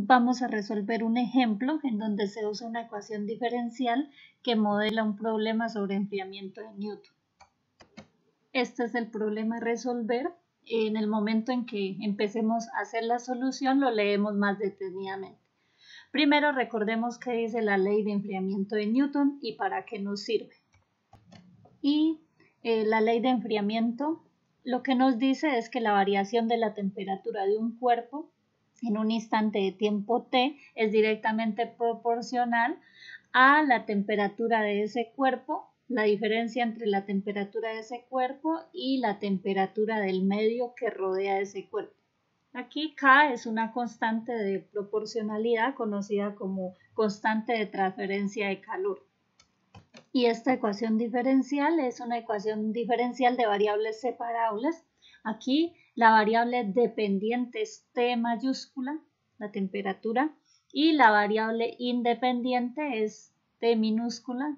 Vamos a resolver un ejemplo en donde se usa una ecuación diferencial que modela un problema sobre enfriamiento de Newton. Este es el problema a resolver. En el momento en que empecemos a hacer la solución lo leemos más detenidamente. Primero recordemos qué dice la ley de enfriamiento de Newton y para qué nos sirve. La ley de enfriamiento lo que nos dice es que la variación de la temperatura de un cuerpo en un instante de tiempo t es directamente proporcional a la temperatura de ese cuerpo, la diferencia entre la temperatura de ese cuerpo y la temperatura del medio que rodea ese cuerpo. Aquí K es una constante de proporcionalidad conocida como constante de transferencia de calor. Y esta ecuación diferencial es una ecuación diferencial de variables separables. Aquí la variable dependiente es T mayúscula, la temperatura, y la variable independiente es T minúscula,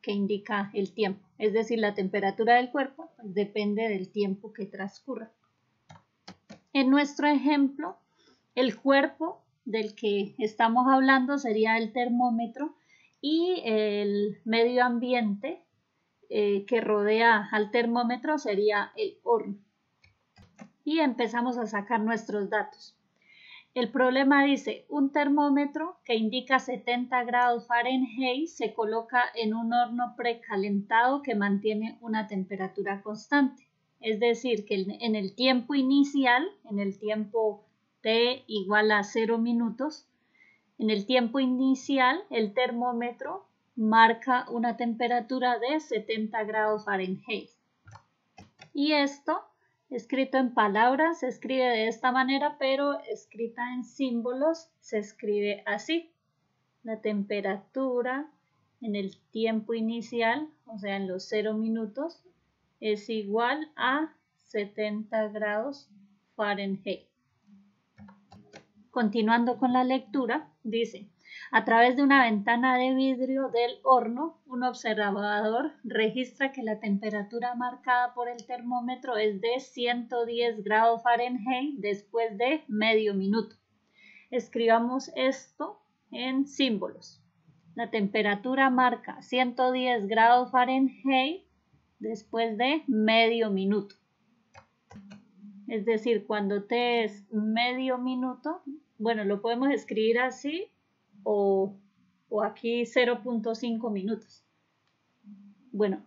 que indica el tiempo. Es decir, la temperatura del cuerpo pues, depende del tiempo que transcurra. En nuestro ejemplo, el cuerpo del que estamos hablando sería el termómetro y el medio ambiente que rodea al termómetro sería el horno. Y empezamos a sacar nuestros datos. El problema dice, un termómetro que indica 70 grados Fahrenheit se coloca en un horno precalentado que mantiene una temperatura constante. Es decir, que en el tiempo inicial, en el tiempo t igual a 0 minutos, en el tiempo inicial el termómetro marca una temperatura de 70 grados Fahrenheit. Y esto, escrito en palabras, se escribe de esta manera, pero escrita en símbolos se escribe así. La temperatura en el tiempo inicial, o sea, en los 0 minutos, es igual a 70 grados Fahrenheit. Continuando con la lectura, dice, a través de una ventana de vidrio del horno, un observador registra que la temperatura marcada por el termómetro es de 110 grados Fahrenheit después de medio minuto. Escribamos esto en símbolos. La temperatura marca 110 grados Fahrenheit después de medio minuto. Es decir, cuando t es medio minuto, bueno, lo podemos escribir así o aquí 0.5 minutos. Bueno,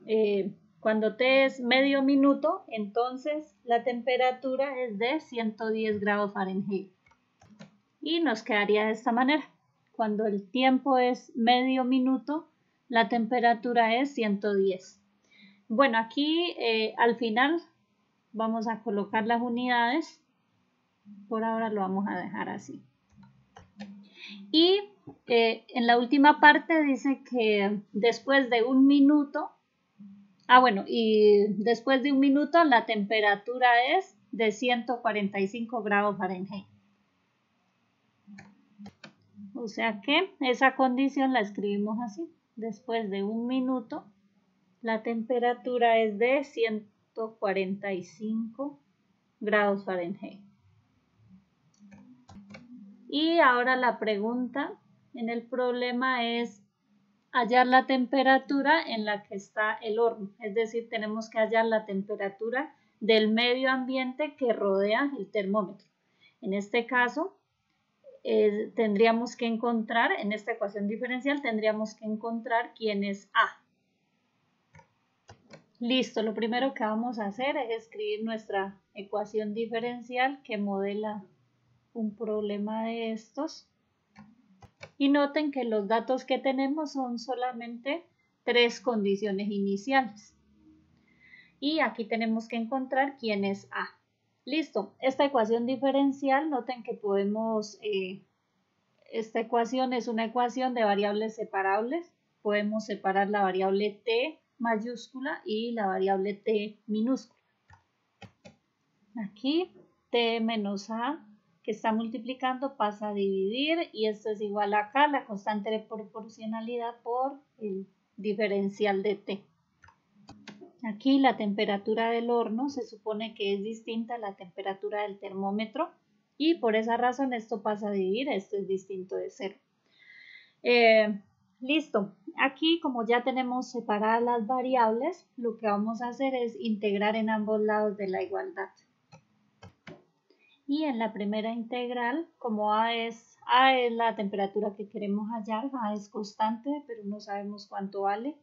cuando t es medio minuto, entonces la temperatura es de 110 grados Fahrenheit. Y nos quedaría de esta manera. Cuando el tiempo es medio minuto, la temperatura es 110. Bueno, aquí al final vamos a colocar las unidades. Por ahora lo vamos a dejar así. Y en la última parte dice que después de un minuto, y después de un minuto la temperatura es de 145 grados Fahrenheit. O sea que esa condición la escribimos así. Después de un minuto, la temperatura es de 145 grados Fahrenheit. Y ahora la pregunta en el problema es hallar la temperatura en la que está el horno. Es decir, tenemos que hallar la temperatura del medio ambiente que rodea el termómetro. En este caso, tendríamos que encontrar, en esta ecuación diferencial, tendríamos que encontrar quién es A. Listo, lo primero que vamos a hacer es escribir nuestra ecuación diferencial que modela un problema de estos. Y noten que los datos que tenemos son solamente 3 condiciones iniciales. Y aquí tenemos que encontrar quién es A. Listo, esta ecuación diferencial, noten que podemos, esta ecuación es una ecuación de variables separables. Podemos separar la variable t mayúscula y la variable t minúscula. Aquí t menos a que está multiplicando pasa a dividir y esto es igual a acá, la constante de proporcionalidad por el diferencial de t. Aquí la temperatura del horno se supone que es distinta a la temperatura del termómetro. y por esa razón esto pasa a dividir, esto es distinto de 0. Listo, aquí como ya tenemos separadas las variables, lo que vamos a hacer es integrar en ambos lados de la igualdad. Y en la primera integral, como A es la temperatura que queremos hallar, A es constante, pero no sabemos cuánto vale.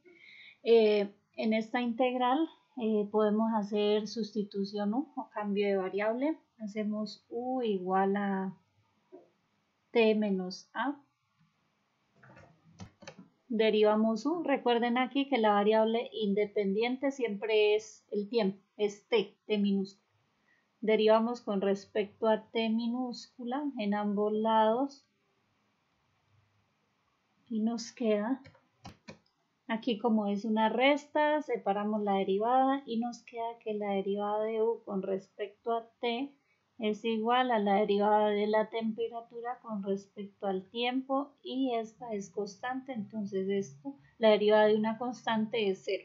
En esta integral podemos hacer sustitución U o cambio de variable. Hacemos U igual a T menos A. Derivamos U. Recuerden aquí que la variable independiente siempre es el tiempo, es T minúscula. Derivamos con respecto a T minúscula en ambos lados y nos queda, aquí como es una resta, separamos la derivada y nos queda que la derivada de U con respecto a T es igual a la derivada de la temperatura con respecto al tiempo y esta es constante, entonces la derivada de una constante es 0.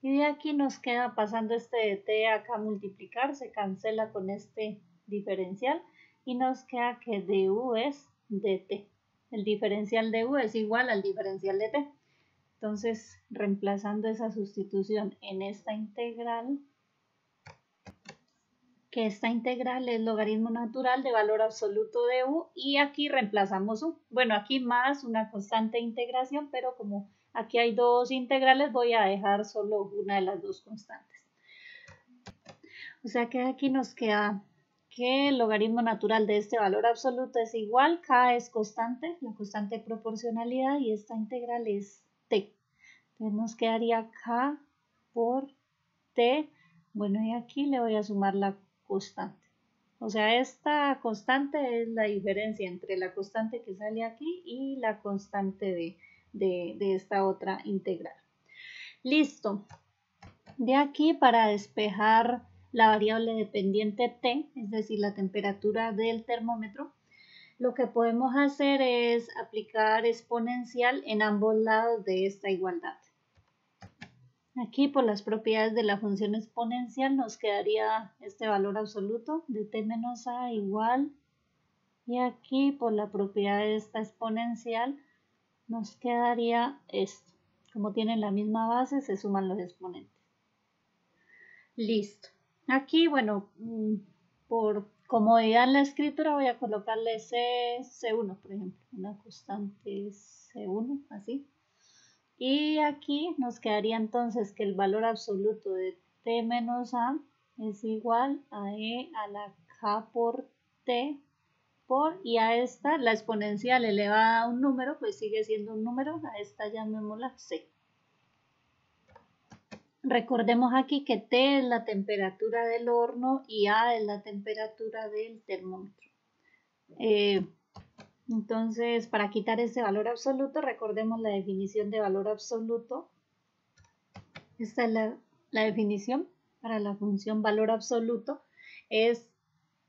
Y de aquí nos queda pasando este de t acá a multiplicar, se cancela con este diferencial y nos queda que du es dt. El diferencial de u es igual al diferencial de t. Entonces, reemplazando esa sustitución en esta integral, que esta integral es logaritmo natural de valor absoluto de u y aquí reemplazamos u. Bueno, aquí más una constante de integración, pero como aquí hay dos integrales, voy a dejar solo una de las dos constantes. O sea que aquí nos queda que el logaritmo natural de este valor absoluto es igual, k es constante, la constante de proporcionalidad, y esta integral es t. Entonces nos quedaría k por t. Bueno, y aquí le voy a sumar la constante. O sea, esta constante es la diferencia entre la constante que sale aquí y la constante de esta otra integral. Listo. De aquí, para despejar la variable dependiente t, es decir, la temperatura del termómetro, lo que podemos hacer es aplicar exponencial en ambos lados de esta igualdad. Aquí, por las propiedades de la función exponencial, nos quedaría este valor absoluto de t menos a igual, y aquí por la propiedad de esta exponencial nos quedaría esto. Como tienen la misma base, se suman los exponentes. Listo. Aquí, bueno, por comodidad en la escritura voy a colocarle C1, por ejemplo, una constante C1, así. Y aquí nos quedaría entonces que el valor absoluto de t menos a es igual a e a la k por t y a esta, la exponencial elevada a un número, pues sigue siendo un número, a esta llamémosla c. Recordemos aquí que T es la temperatura del horno y A es la temperatura del termómetro. Entonces, para quitar ese valor absoluto, recordemos la definición de valor absoluto. Esta es la definición para la función valor absoluto. Es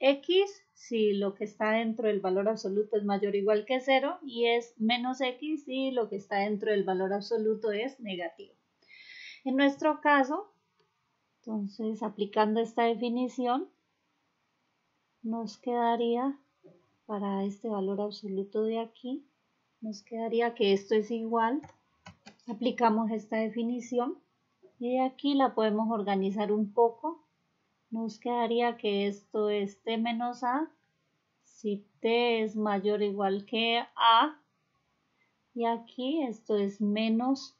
x si lo que está dentro del valor absoluto es mayor o igual que 0 y es menos x si lo que está dentro del valor absoluto es negativo. En nuestro caso, entonces, aplicando esta definición, nos quedaría, para este valor absoluto de aquí, nos quedaría que esto es igual. Aplicamos esta definición y de aquí la podemos organizar un poco. Nos quedaría que esto es t menos a, si t es mayor o igual que a, y aquí esto es menos.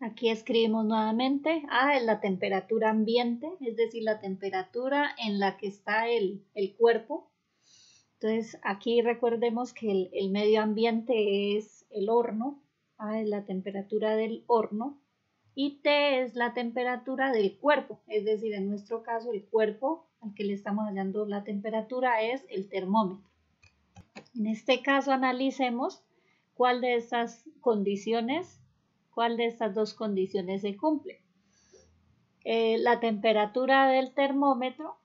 Aquí escribimos nuevamente, A es la temperatura ambiente, es decir, la temperatura en la que está el cuerpo. Entonces, aquí recordemos que el medio ambiente es el horno, A es la temperatura del horno, y T es la temperatura del cuerpo, es decir, en nuestro caso el cuerpo al que le estamos hallando la temperatura es el termómetro. En este caso analicemos cuál de estas condiciones, cuál de estas dos condiciones se cumple. La temperatura del termómetro,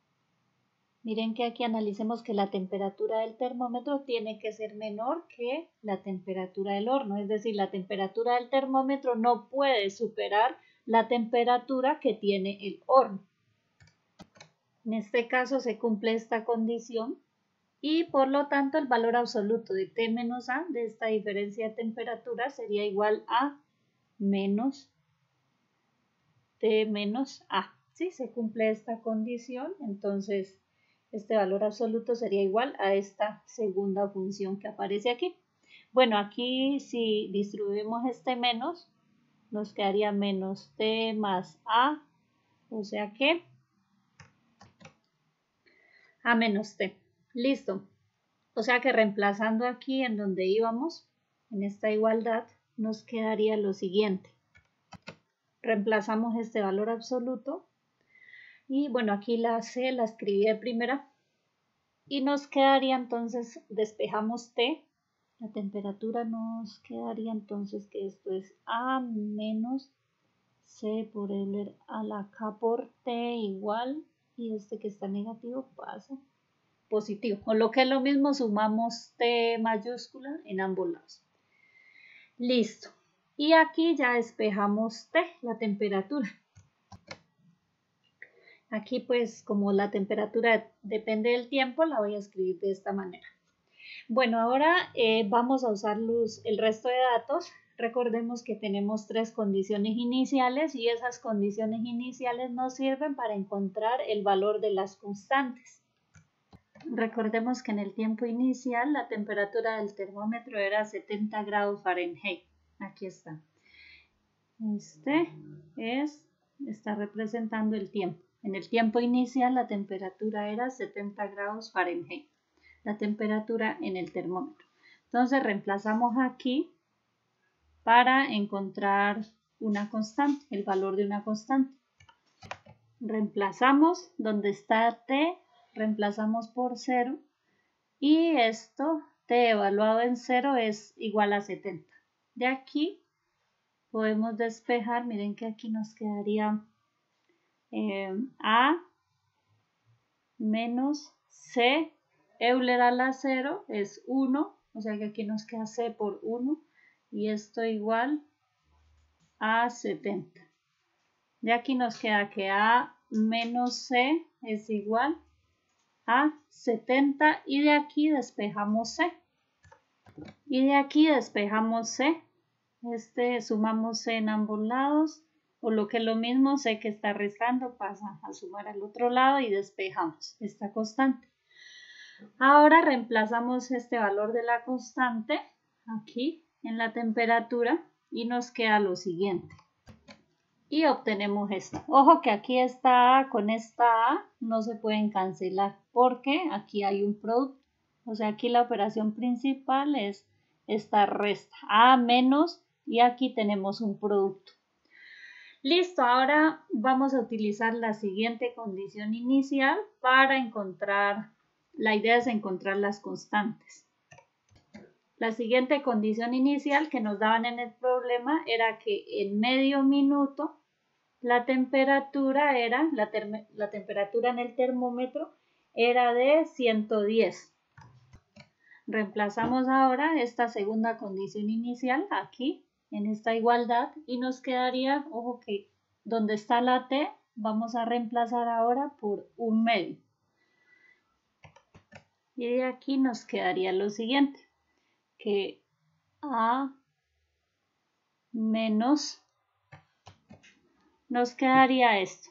miren que aquí analicemos que la temperatura del termómetro tiene que ser menor que la temperatura del horno, es decir, la temperatura del termómetro no puede superar la temperatura que tiene el horno. En este caso se cumple esta condición y por lo tanto el valor absoluto de T menos A de esta diferencia de temperatura sería igual a menos T menos A. Si se cumple esta condición, entonces este valor absoluto sería igual a esta segunda función que aparece aquí. Bueno, aquí si distribuimos este menos, nos quedaría menos T más A, o sea que A menos T. Listo. O sea que reemplazando aquí en donde íbamos, en esta igualdad, nos quedaría lo siguiente. Reemplazamos este valor absoluto y bueno, aquí la C la escribí de primera y nos quedaría entonces, despejamos T, la temperatura nos quedaría entonces que esto es A menos C por Euler a la K por T igual, y este que está negativo pasa positivo, o lo que es lo mismo, sumamos T mayúscula en ambos lados. Listo. Y aquí ya despejamos T, la temperatura. Aquí pues como la temperatura depende del tiempo, la voy a escribir de esta manera. Bueno, ahora vamos a usar el resto de datos. Recordemos que tenemos 3 condiciones iniciales y esas condiciones iniciales nos sirven para encontrar el valor de las constantes. Recordemos que en el tiempo inicial la temperatura del termómetro era 70 grados Fahrenheit. Aquí está. Está representando el tiempo. En el tiempo inicial la temperatura era 70 grados Fahrenheit. La temperatura en el termómetro. Entonces reemplazamos aquí para encontrar una constante, el valor de una constante. Reemplazamos donde está T, reemplazamos por 0 y esto T evaluado en 0 es igual a 70. De aquí podemos despejar, miren que aquí nos quedaría A menos C, Euler a la 0 es 1, o sea que aquí nos queda C por 1 y esto igual a 70. De aquí nos queda que A menos C es igual a 70 y de aquí despejamos C. Y de aquí despejamos C. Sumamos C en ambos lados, o lo que es lo mismo, C que está restando pasa a sumar al otro lado y despejamos esta constante. Ahora reemplazamos este valor de la constante aquí en la temperatura y nos queda lo siguiente. Y obtenemos esto. Ojo que aquí esta A con esta A no se pueden cancelar porque aquí hay un producto. O sea, aquí la operación principal es esta resta. A menos y aquí tenemos un producto. Listo, ahora vamos a utilizar la siguiente condición inicial para encontrar, la idea es encontrar las constantes. La siguiente condición inicial que nos daban en el problema era que en medio minuto la temperatura en el termómetro era de 110. Reemplazamos ahora esta segunda condición inicial aquí en esta igualdad y nos quedaría, ojo que donde está la T vamos a reemplazar ahora por un medio. Y de aquí nos quedaría lo siguiente, que A menos nos quedaría esto.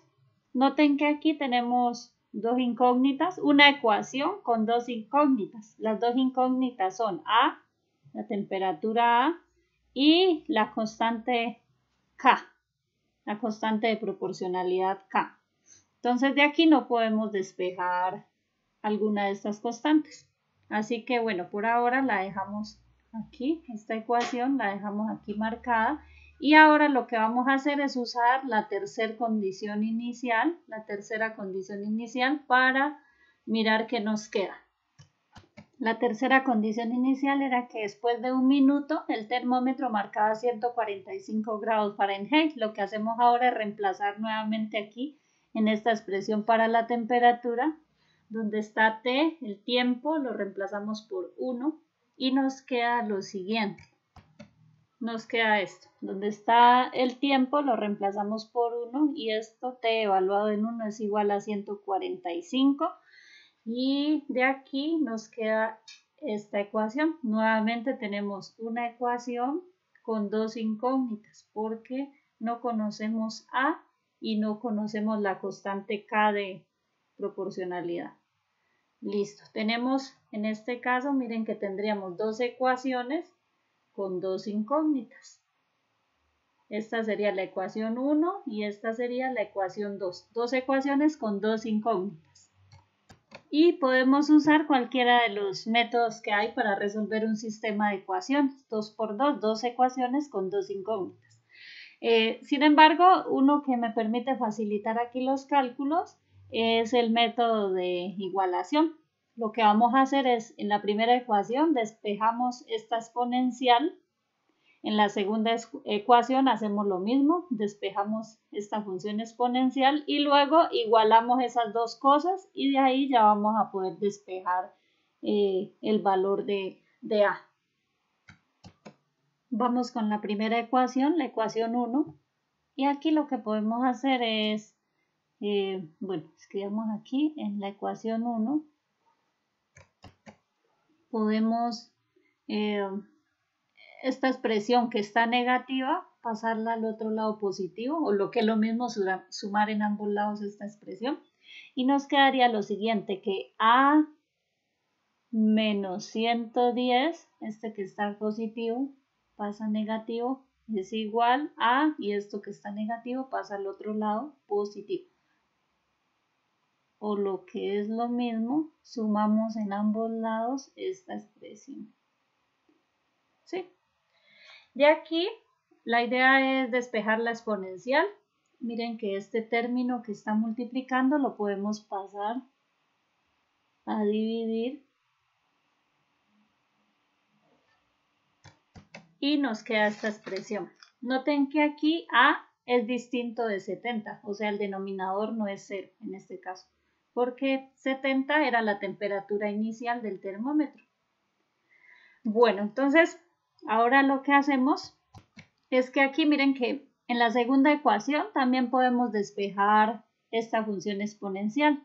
Noten que aquí tenemos dos incógnitas, una ecuación con dos incógnitas. Las dos incógnitas son A, la temperatura A, y la constante K, la constante de proporcionalidad K. Entonces de aquí no podemos despejar alguna de estas constantes. Así que bueno, por ahora la dejamos aquí, esta ecuación la dejamos aquí marcada. Y ahora lo que vamos a hacer es usar la tercera condición inicial, para mirar qué nos queda. La tercera condición inicial era que después de un minuto el termómetro marcaba 145 grados Fahrenheit. Lo que hacemos ahora es reemplazar nuevamente aquí en esta expresión para la temperatura, donde está T, el tiempo, lo reemplazamos por 1 y nos queda lo siguiente. nos queda esto. Donde está el tiempo lo reemplazamos por 1 y esto t evaluado en 1 es igual a 145. Y de aquí nos queda esta ecuación. Nuevamente tenemos una ecuación con dos incógnitas porque no conocemos A y no conocemos la constante K de proporcionalidad. Listo, tenemos en este caso, miren que tendríamos dos ecuaciones con dos incógnitas. Esta sería la ecuación 1 y esta sería la ecuación 2. Dos ecuaciones con dos incógnitas. Y podemos usar cualquiera de los métodos que hay para resolver un sistema de ecuaciones. 2 por 2, dos ecuaciones con dos incógnitas. Sin embargo, uno que me permite facilitar aquí los cálculos es el método de igualación. Lo que vamos a hacer es, en la primera ecuación despejamos esta exponencial. En la segunda ecuación hacemos lo mismo, despejamos esta función exponencial y luego igualamos esas dos cosas y de ahí ya vamos a poder despejar el valor de A. Vamos con la primera ecuación, la ecuación 1, y aquí lo que podemos hacer es, bueno, escribamos aquí en la ecuación 1, podemos esta expresión que está negativa, pasarla al otro lado positivo, o lo que es lo mismo, sumar en ambos lados esta expresión. Y nos quedaría lo siguiente, que A menos 110, este que está positivo, pasa negativo, es igual a, y esto que está negativo pasa al otro lado positivo. O lo que es lo mismo, sumamos en ambos lados esta expresión. ¿Sí? De aquí, la idea es despejar la exponencial. Miren que este término que está multiplicando lo podemos pasar a dividir. Y nos queda esta expresión. Noten que aquí A es distinto de 70, o sea, el denominador no es 0 en este caso, porque 70 era la temperatura inicial del termómetro. Bueno, entonces, ahora lo que hacemos es que aquí miren que en la segunda ecuación también podemos despejar esta función exponencial,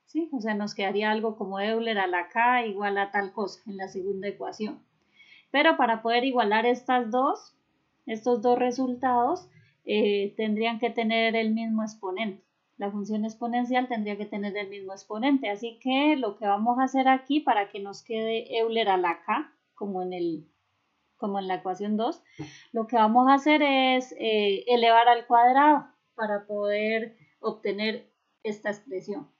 ¿sí? O sea, nos quedaría algo como Euler a la K igual a tal cosa en la segunda ecuación. Pero para poder igualar estos dos resultados, tendrían que tener el mismo exponente. La función exponencial tendría que tener el mismo exponente. Así que lo que vamos a hacer aquí para que nos quede Euler a la K, como en la ecuación 2, lo que vamos a hacer es elevar al cuadrado para poder obtener esta expresión.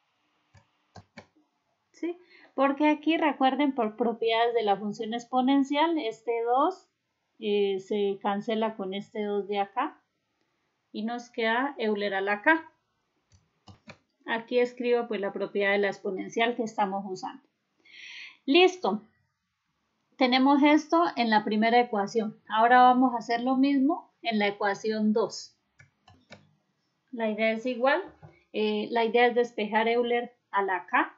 ¿Sí? Porque aquí recuerden, por propiedades de la función exponencial, este 2 se cancela con este 2 de acá y nos queda Euler a la K. Aquí escribo pues la propiedad de la exponencial que estamos usando. Listo. Tenemos esto en la primera ecuación. Ahora vamos a hacer lo mismo en la ecuación 2. La idea es igual. La idea es despejar Euler a la K.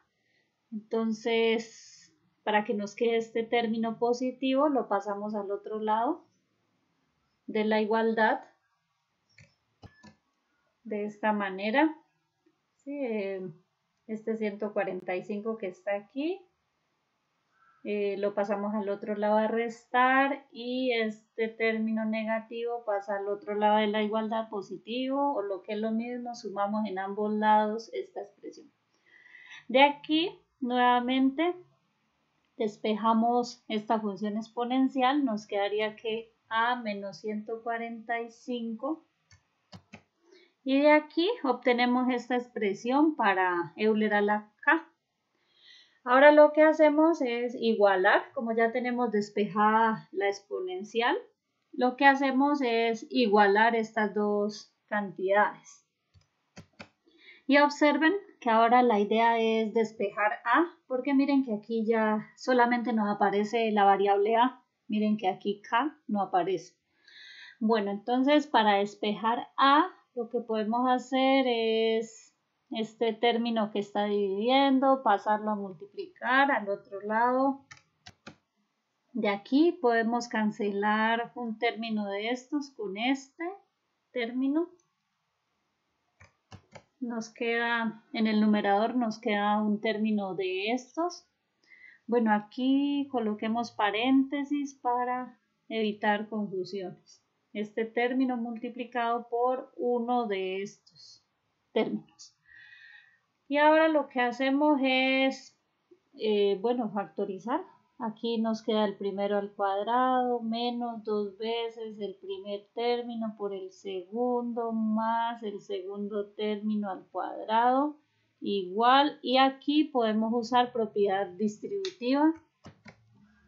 Entonces, para que nos quede este término positivo, lo pasamos al otro lado de la igualdad. De esta manera. ¿Sí? Este 145 que está aquí. Lo pasamos al otro lado a restar y este término negativo pasa al otro lado de la igualdad positivo, o lo que es lo mismo, sumamos en ambos lados esta expresión. De aquí, nuevamente, despejamos esta función exponencial, nos quedaría que A menos 145, y de aquí obtenemos esta expresión para Euler a la K. Ahora lo que hacemos es igualar, como ya tenemos despejada la exponencial, lo que hacemos es igualar estas dos cantidades. Y observen que ahora la idea es despejar A, porque miren que aquí ya solamente nos aparece la variable A, miren que aquí K no aparece. Bueno, entonces para despejar A, lo que podemos hacer es este término que está dividiendo, pasarlo a multiplicar al otro lado. De aquí podemos cancelar un término de estos con este término. Nos queda, en el numerador nos queda un término de estos. Bueno, aquí coloquemos paréntesis para evitar confusiones. Este término multiplicado por uno de estos términos. Y ahora lo que hacemos es, bueno, factorizar. Aquí nos queda el primero al cuadrado menos 2 veces el primer término por el segundo más el segundo término al cuadrado igual. Y aquí podemos usar propiedad distributiva.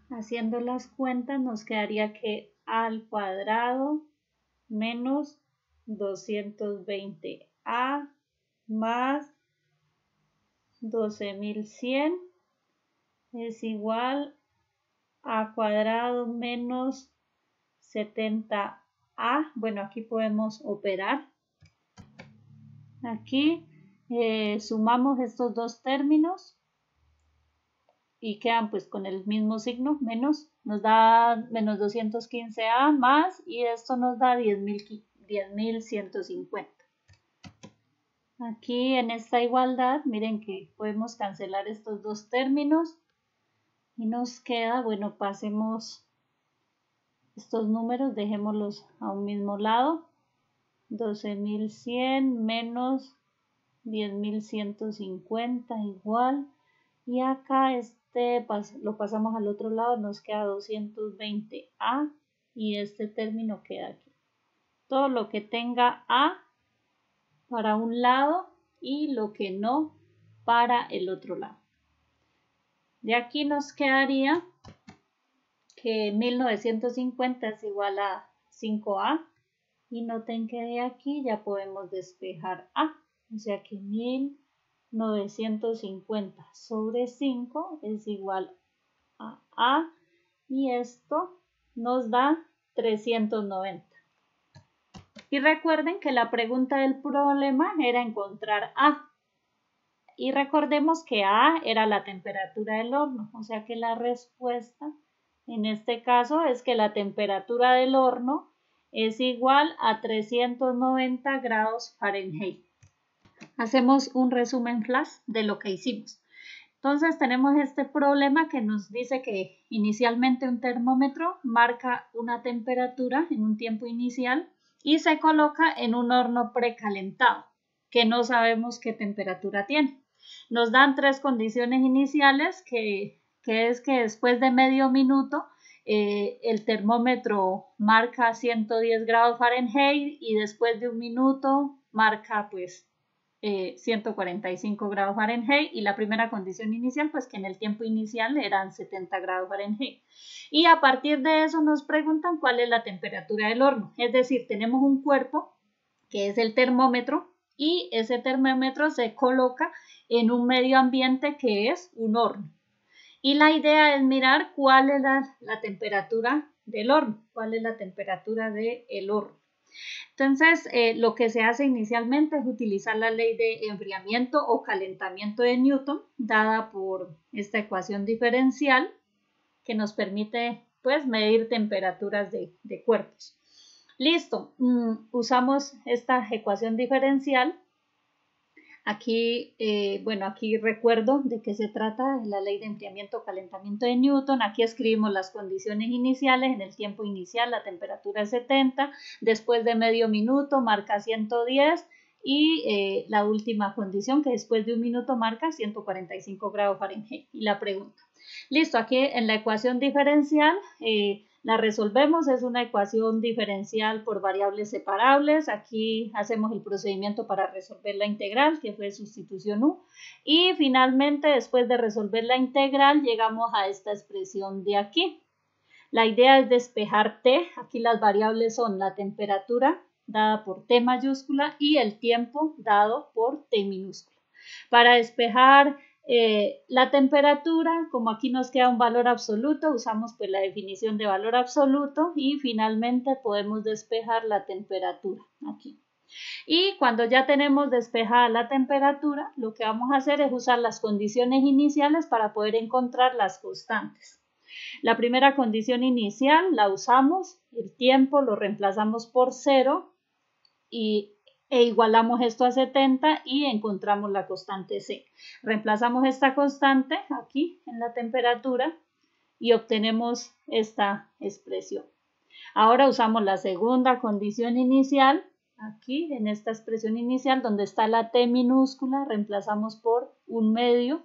Haciendo las cuentas nos quedaría que a al cuadrado menos 220a más 12.100 es igual a cuadrado menos 70a. Bueno, aquí podemos operar. Aquí sumamos estos dos términos y quedan pues con el mismo signo, menos, nos da menos 215a más y esto nos da 10.150. Aquí en esta igualdad, miren que podemos cancelar estos dos términos y nos queda, bueno, pasemos estos números, dejémoslos a un mismo lado, 12.100 menos 10.150 igual, y acá lo pasamos al otro lado, nos queda 220a y este término queda aquí. Todo lo que tenga a para un lado y lo que no para el otro lado. De aquí nos quedaría que 1950 es igual a 5a y noten que de aquí ya podemos despejar a, o sea que 1950 sobre 5 es igual a y esto nos da 390. Y recuerden que la pregunta del problema era encontrar a. Y recordemos que a era la temperatura del horno, o sea que la respuesta en este caso es que la temperatura del horno es igual a 390 grados Fahrenheit. Hacemos un resumen flash de lo que hicimos. Entonces tenemos este problema que nos dice que inicialmente un termómetro marca una temperatura en un tiempo inicial y se coloca en un horno precalentado que no sabemos qué temperatura tiene. Nos dan tres condiciones iniciales que es que después de medio minuto el termómetro marca 110 grados Fahrenheit y después de un minuto marca pues 145 grados Fahrenheit y la primera condición inicial pues que en el tiempo inicial eran 70 grados Fahrenheit y a partir de eso nos preguntan cuál es la temperatura del horno, es decir, tenemos un cuerpo que es el termómetro y ese termómetro se coloca en un medio ambiente que es un horno y la idea es mirar cuál es la temperatura del horno, cuál es la temperatura del horno. Entonces, lo que se hace inicialmente es utilizar la ley de enfriamiento o calentamiento de Newton, dada por esta ecuación diferencial que nos permite pues, medir temperaturas de cuerpos. Listo, usamos esta ecuación diferencial. Aquí, bueno, aquí recuerdo de qué se trata la ley de enfriamiento o calentamiento de Newton. Aquí escribimos las condiciones iniciales. En el tiempo inicial la temperatura es 70, después de medio minuto marca 110 y la última condición que después de un minuto marca 145 grados Fahrenheit. Y la pregunta. Listo, aquí en la ecuación diferencial la resolvemos, es una ecuación diferencial por variables separables. Aquí hacemos el procedimiento para resolver la integral, que fue sustitución U. Y finalmente, después de resolver la integral, llegamos a esta expresión de aquí. La idea es despejar T. Aquí las variables son la temperatura, dada por T mayúscula, y el tiempo, dado por T minúscula. Para despejar la temperatura, como aquí nos queda un valor absoluto, usamos pues la definición de valor absoluto y finalmente podemos despejar la temperatura aquí. Y cuando ya tenemos despejada la temperatura, lo que vamos a hacer es usar las condiciones iniciales para poder encontrar las constantes. La primera condición inicial la usamos, el tiempo lo reemplazamos por 0 e igualamos esto a 70 y encontramos la constante C. Reemplazamos esta constante aquí en la temperatura y obtenemos esta expresión. Ahora usamos la segunda condición inicial, aquí en esta expresión inicial donde está la T minúscula, reemplazamos por 1/2,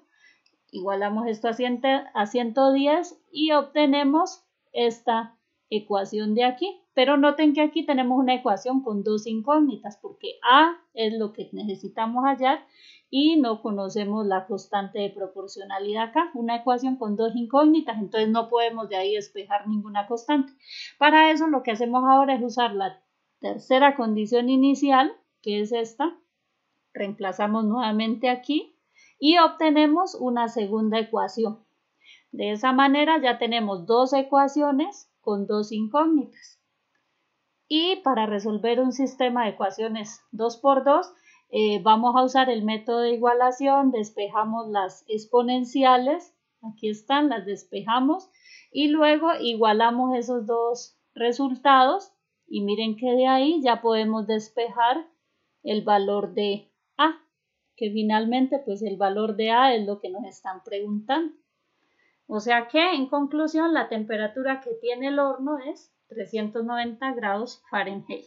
igualamos esto a 110 y obtenemos esta ecuación de aquí. Pero noten que aquí tenemos una ecuación con dos incógnitas porque A es lo que necesitamos hallar y no conocemos la constante de proporcionalidad acá. Una ecuación con dos incógnitas, entonces no podemos de ahí despejar ninguna constante. Para eso lo que hacemos ahora es usar la tercera condición inicial, que es esta. Reemplazamos nuevamente aquí y obtenemos una segunda ecuación. De esa manera ya tenemos dos ecuaciones con dos incógnitas. Y para resolver un sistema de ecuaciones 2 por 2, vamos a usar el método de igualación, despejamos las exponenciales, aquí están, las despejamos y luego igualamos esos dos resultados y miren que de ahí ya podemos despejar el valor de A, que finalmente pues el valor de A es lo que nos están preguntando. O sea que en conclusión la temperatura que tiene el horno es 390 grados Fahrenheit.